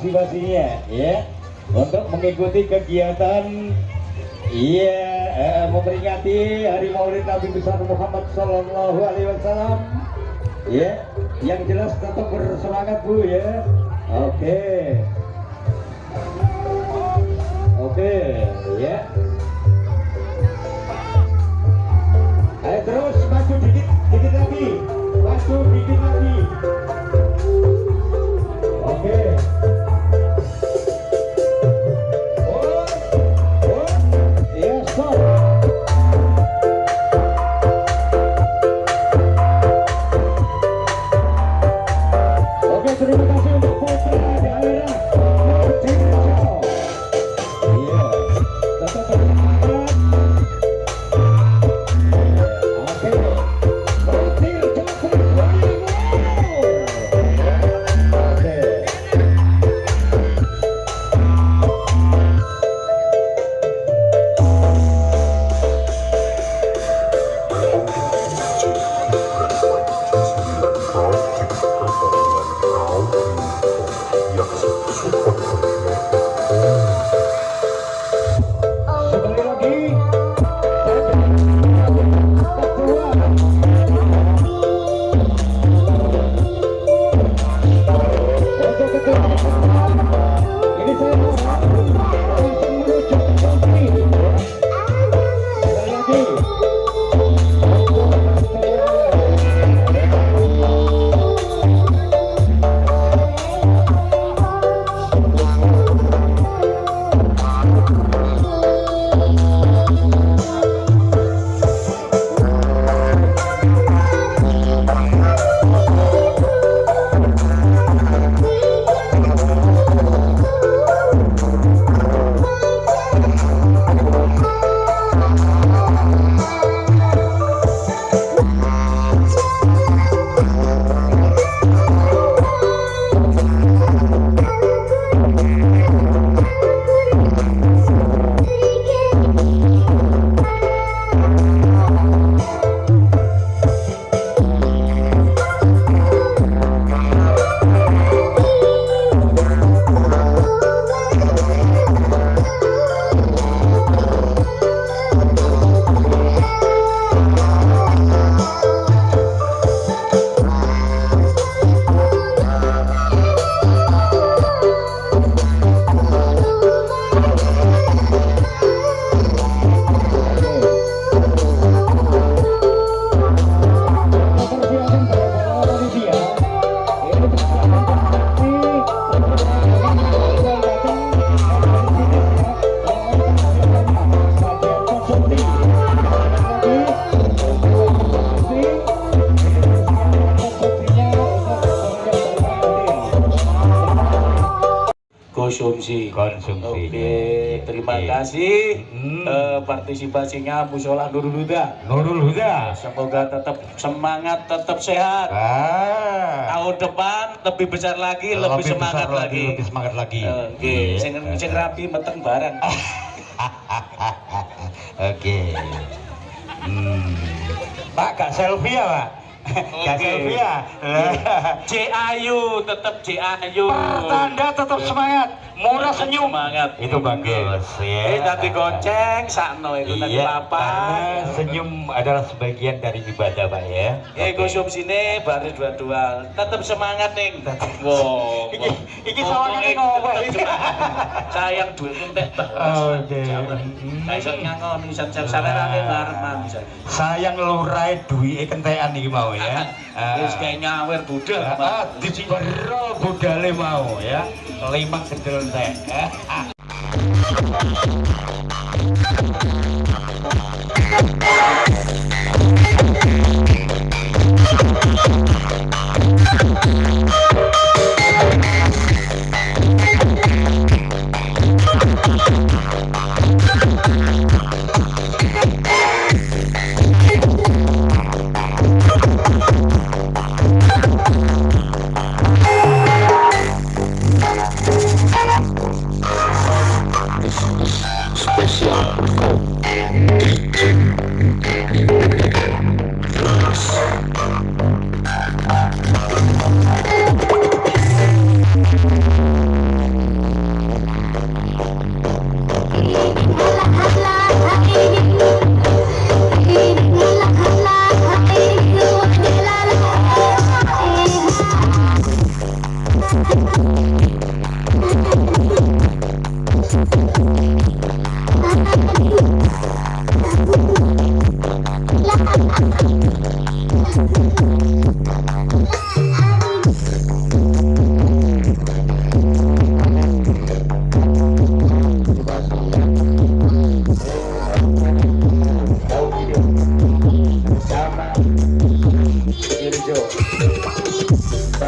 partisipasinya ya untuk mengikuti kegiatan memperingati Hari Maulid Nabi besar Muhammad Sallallahu Alaihi Wasallam ya. Yang jelas tetap bersemangat Bu ya. Oke ya. Ayo terus maju dikit lagi, maju dikit lagi. Oke. Oh. terima kasih untuk putra daerah Mojokerto. Iya, tetap bersemangat. Oke, Petir Jatuh Bayangkara. Oke. Sekali lagi, ketua untuk ketua ini saya mau langsung menuju ke Bangki. Sekali lagi. konsumsi. Oke, terima kasih partisipasinya Musola Nurul Huda. Semoga tetap semangat, tetap sehat. Tahun depan lebih besar lagi, lebih semangat lagi. Oke, sing rapi meteng bareng. Oke. Pak, gak selfie ya, Pak? Gak selfie ya? C Ayu, tetap C Ayu. Tanda tetap semangat, murah senyum. Semangat. Itu bagus ya. Nanti gonceng, sakno itu nanti apa? Karena senyum adalah sebagian dari ibadah, Pak ya. Konsumsi sini baris dua-dua. Tetap semangat nih. Wow. Iki sawangane ngopo iki? Sayang duit entek Oke. Nah iso nyangon bisa sawerane bareng bisa. Sayang lurai duwike kentekan iki mau ya. Wis kayak nyawer budal. Diberol budale mau ya. Limang gedel entek. Special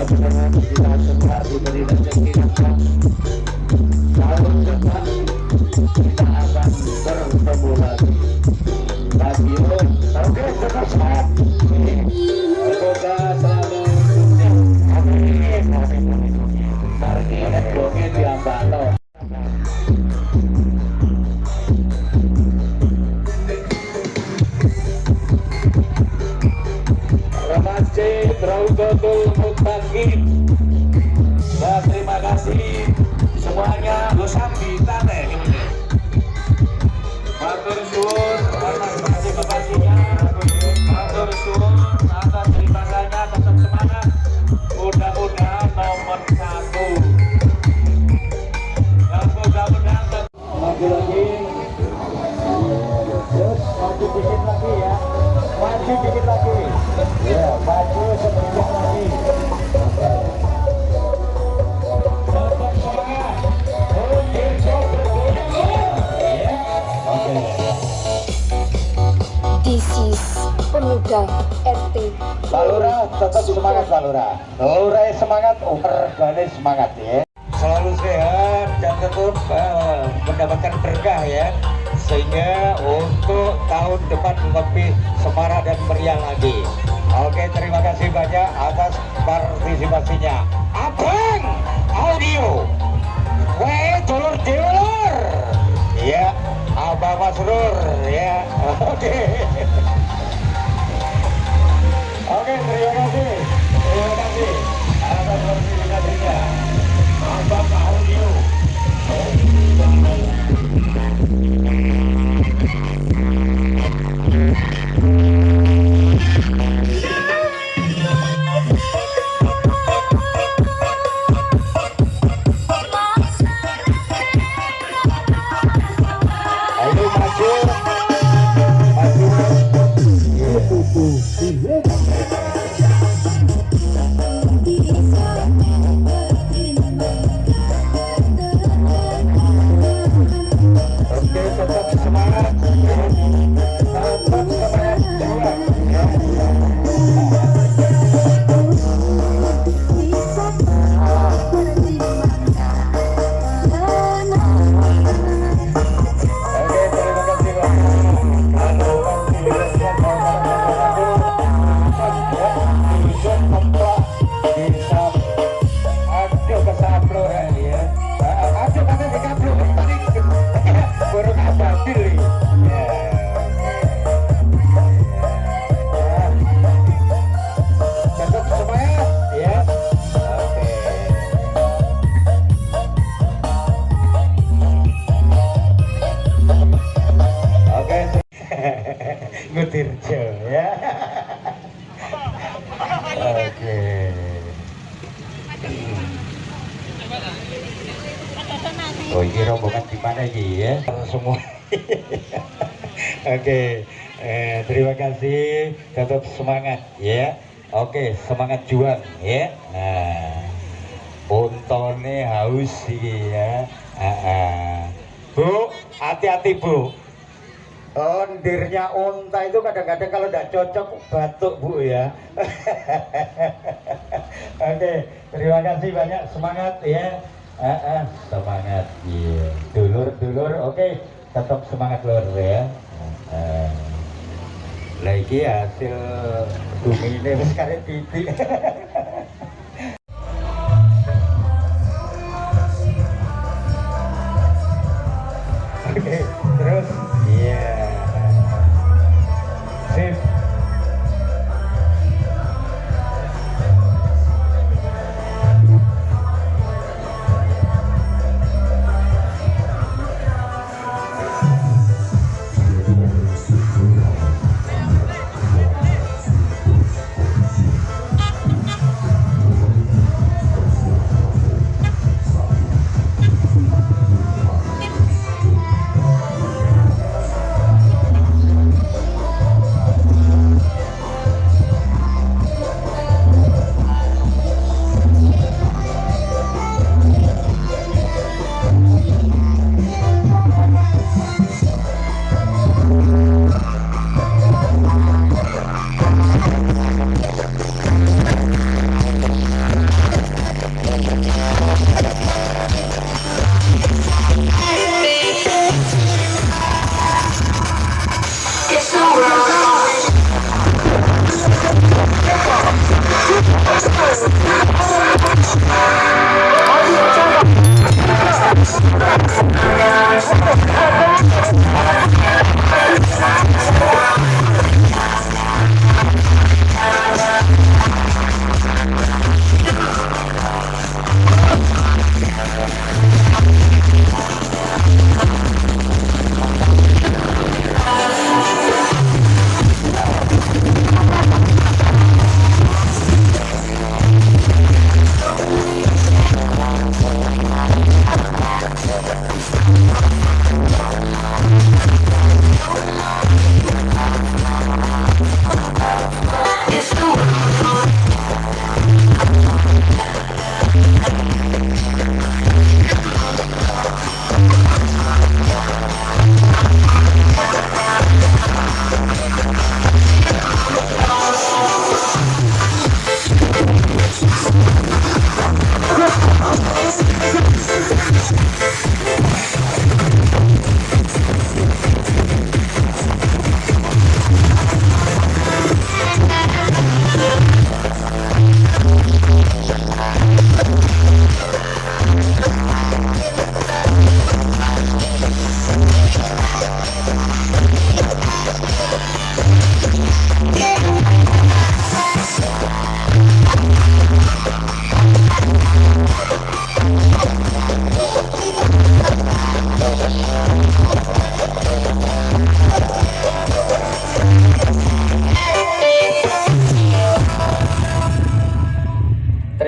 mudah-mudahan kita semua diberi rezeki nafkah. Tahun depan kita akan bertemu lagi. Lagi oke, tetap semangat. Semoga selalu sukses. Amin. Mari networknya diambil. Masjid Raudatul Muttaqin. Nah, terima kasih semuanya. Lo sambitan ya ini. Matur suwun atas partisipasinya. Matur suwun atas teribasanya, tetap semangat. Mudah-mudahan nomor 1. Dan mudah-mudahan Maju lagi. Terus maju dikit lagi ya. Maju dikit lagi. Ya, maju sedikit lagi. Tetap semangat. Untuk ya. Oke. This is Pemuda RT. Pak Lurah tetap semangat Pak Lurah. Lurah semangat, warganya semangat ya. Selalu sehat dan tetap mendapatkan berkah ya. Sehingga untuk tahun depan lebih semarak dan meriah lagi. Oke, terima kasih banyak atas partisipasinya. Abang Audio, dulur. Ya, Abang Masrur ya. Oke. Oke, terima kasih. Terima kasih atas partisipasinya. Abang Audio. Ayo maju. Oke, tetap semangat. Tetap semangat juang. Oke, terima kasih Tetap semangat ya. Oke. Ngutirjo ya. Oke. Oh, ini rombongan di mana ini ya? Semua. Oke. Terima kasih. Tetap semangat ya. Oke, semangat juang ya. Nah, untone haus iki ya. Bu, hati-hati Bu. Ondirnya unta itu kadang-kadang kalau tidak cocok batuk Bu ya. Oke, terima kasih banyak, semangat ya. Semangat ya. Dulur, oke, tetap semangat lur ya. Lagi hasil bumi ini sekarang titik. Oke, terus iya. Sip.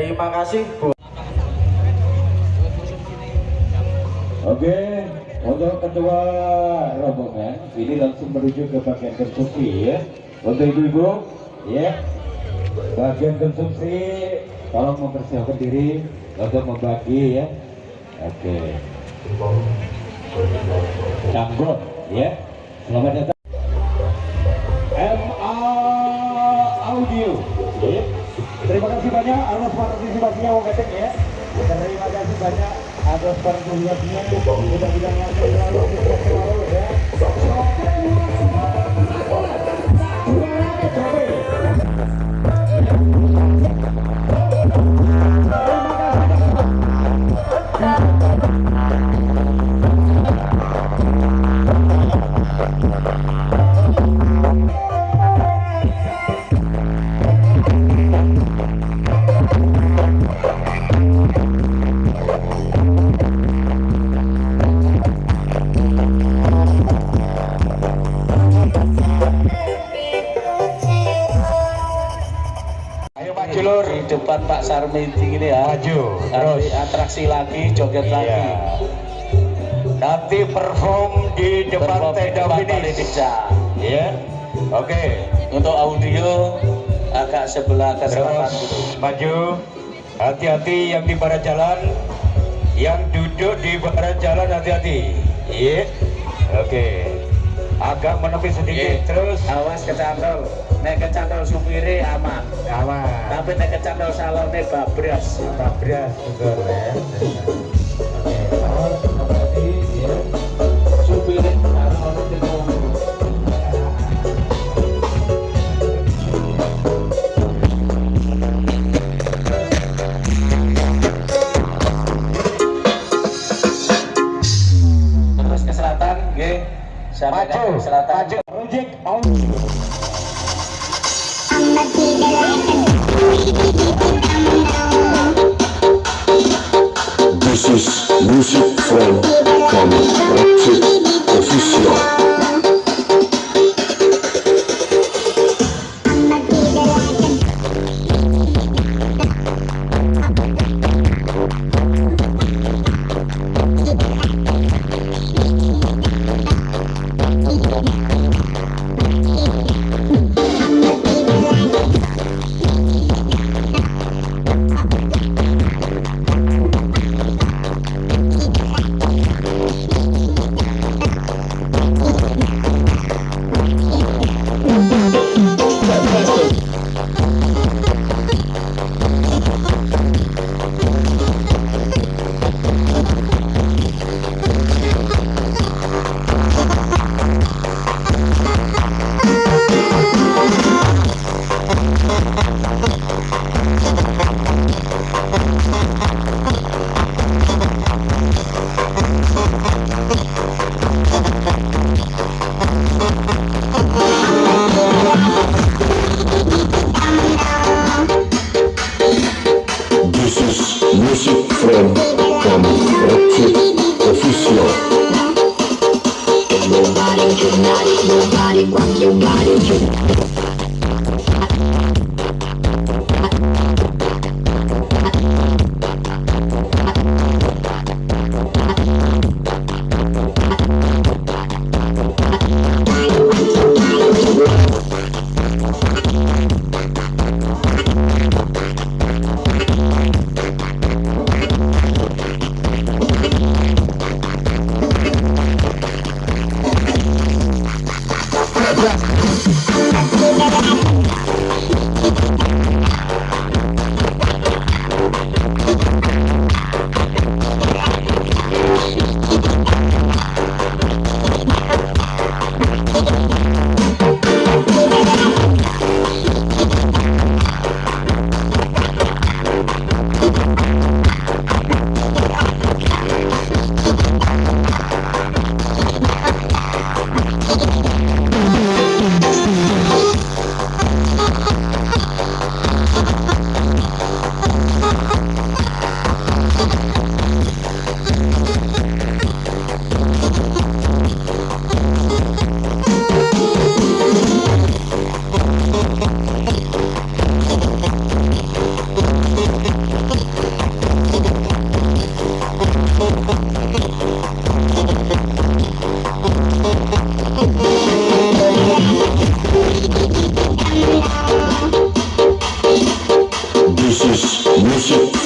Terima kasih Bu. Oke, untuk ketua rombongan ini langsung menuju ke bagian konsumsi ya. Untuk ibu-ibu, ya, bagian konsumsi, tolong mempersiapkan diri untuk membagi ya. Oke. Canggot, ya. Selamat datang. MA Audio. Ya. Terima kasih banyak atas partisipasinya Wong Ketek ya. Terima kasih banyak atas partisipasinya. Kita bilang yang selalu ya. Di depan Pak Sarmiti ini ya. Maju. Nanti atraksi lagi, joget lagi. Iya. Nanti perform di depan tenda finish. Ya. Oke. Untuk audio agak sebelah ke selatan Terus gitu. maju. Hati-hati yang di barat jalan. Yang duduk di barat jalan hati-hati. Iya. Oke. Agak menepi sedikit. Terus Awas kecantol. Nek kecantol supire aman. aman. Tapi nek kecantol salone babras. Babras betul ya. Oke. Awas hati-hati ya. Supire harus ono teko. Terus ke selatan, nggih. Sampai Maju. ke selatan. Maju. Project mau. This is music from Electric Official. This is music from Electric Official. Nobody tonight, nobody rock your body tonight. Thank you.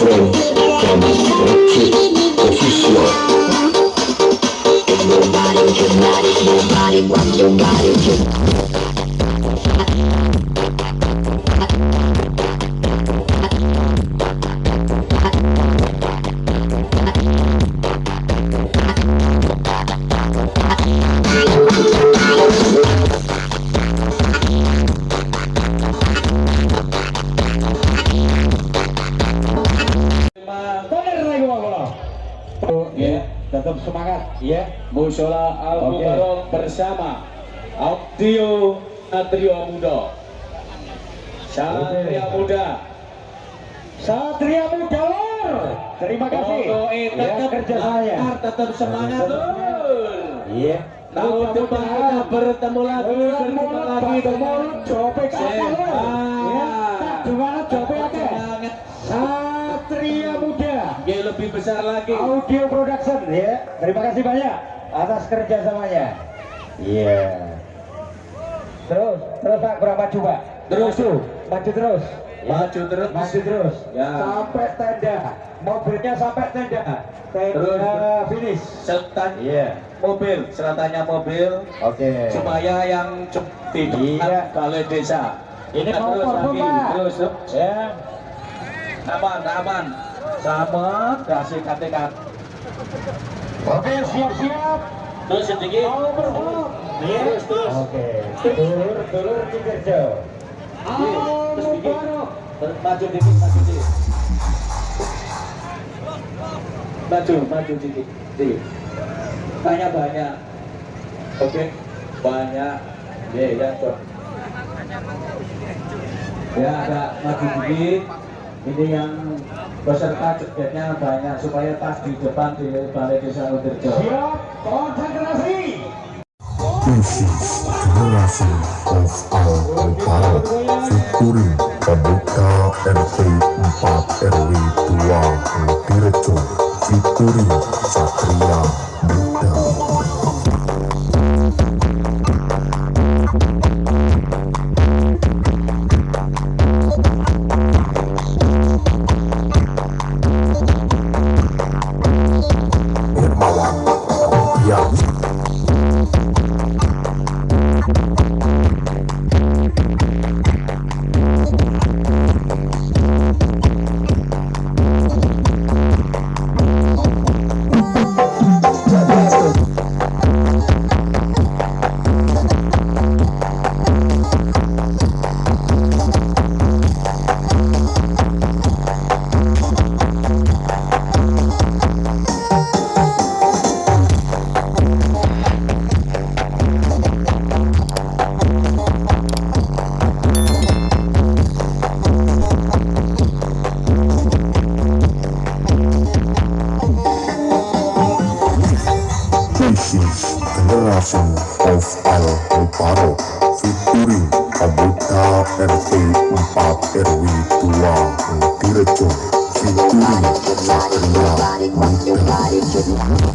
From Kick Official. Nobody can manage, nobody rock your body. Bener lagi Pak. Ya, tetap semangat ya. Musola Al-Mukarram bersama Audio Satria Muda. Satria Muda. Satria Muda Lor. Terima kasih. Pokoknya Ya, tetap kerjasamanya. lancar, tetap semangat Lur. Iya. Tahun depan kita bertemu lagi, berjumpa lagi dengan Jopek apa Lor? Ya, gimana Jopek apa? semangat. Satria Muda. Ya, lebih besar lagi. Audio Production ya. Terima kasih banyak atas kerjasamanya. Iya. Terus Pak kurang maju Pak. Terus. Maju terus. Ya. Maju terus. Maju terus. Ya. Sampai tenda. Mobilnya sampai tenda. Tenda Terus. finish. Setan Iya. mobil, seratannya mobil Oke. supaya yang di depan Iya. balai desa. Ini Terus mau lagi, Pak. terus. Ya. Aman. Sama kasih katakan. Oke, siap-siap. Terus sedikit. Mau berhubung. Terus. Oke. Dulur dikerja. Terus dikit. Al-Mubarak. Maju dikit. Maju dikit. Banyak. Oke. Banyak. Ya, Cok. Ya, agak maju dikit. Ini yang peserta jogetnya banyak supaya pas di depan di balai desa Udirjo. Siap, konsentrasi. This is Generation of Al-Mubarak featuring Pemuda RT 4 RW 2 Mutirejo featuring Satria Muda. Hermawan Abdian. This is Generation of Al-Mubarak featuring Pemuda RT 4 RW 2 Mutirejo featuring Satria Muda.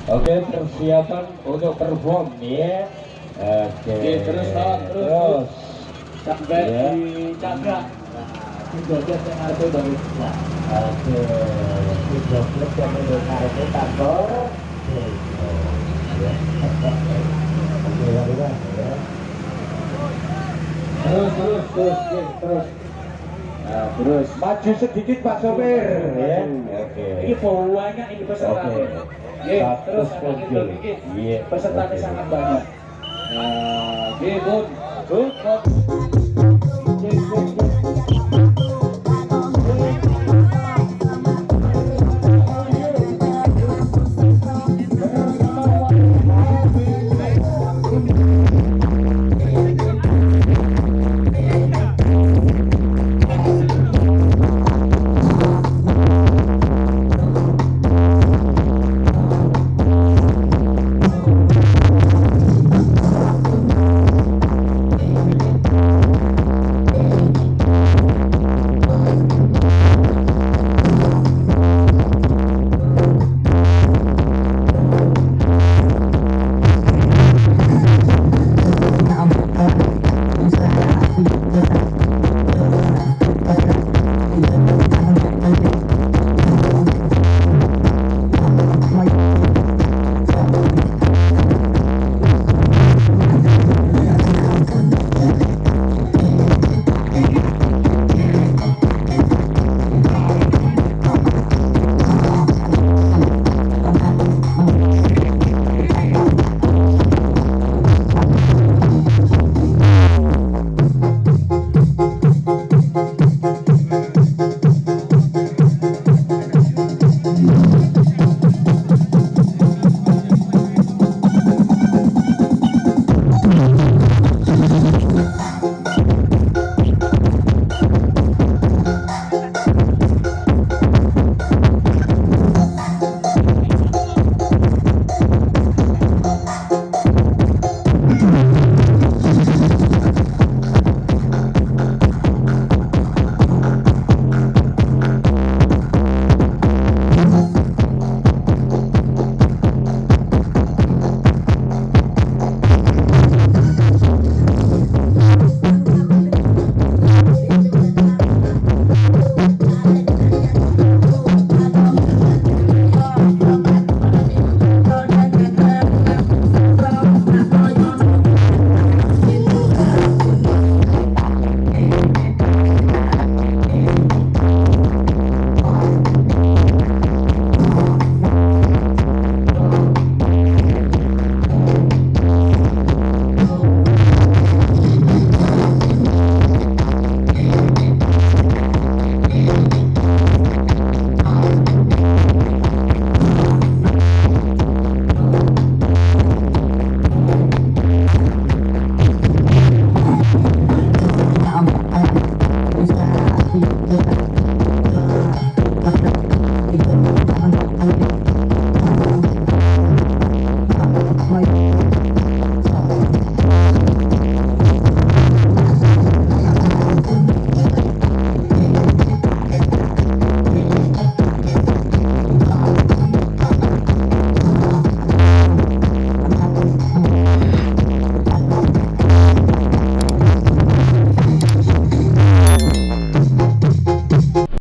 Oke, persiapan untuk perform ya. Oke. Terus. Sampai Ya. di cakra. Joget yang ada dari Oke. Joget yang ada kantor. Oke, lakukan ya. Terus. Nah, terus maju sedikit Pak Sopir ya. Oke. Ini banyak ini peserta. Oke. Terus Satu sedikit. Iya. Pesertanya Oke. sangat banyak. Nah, Bud.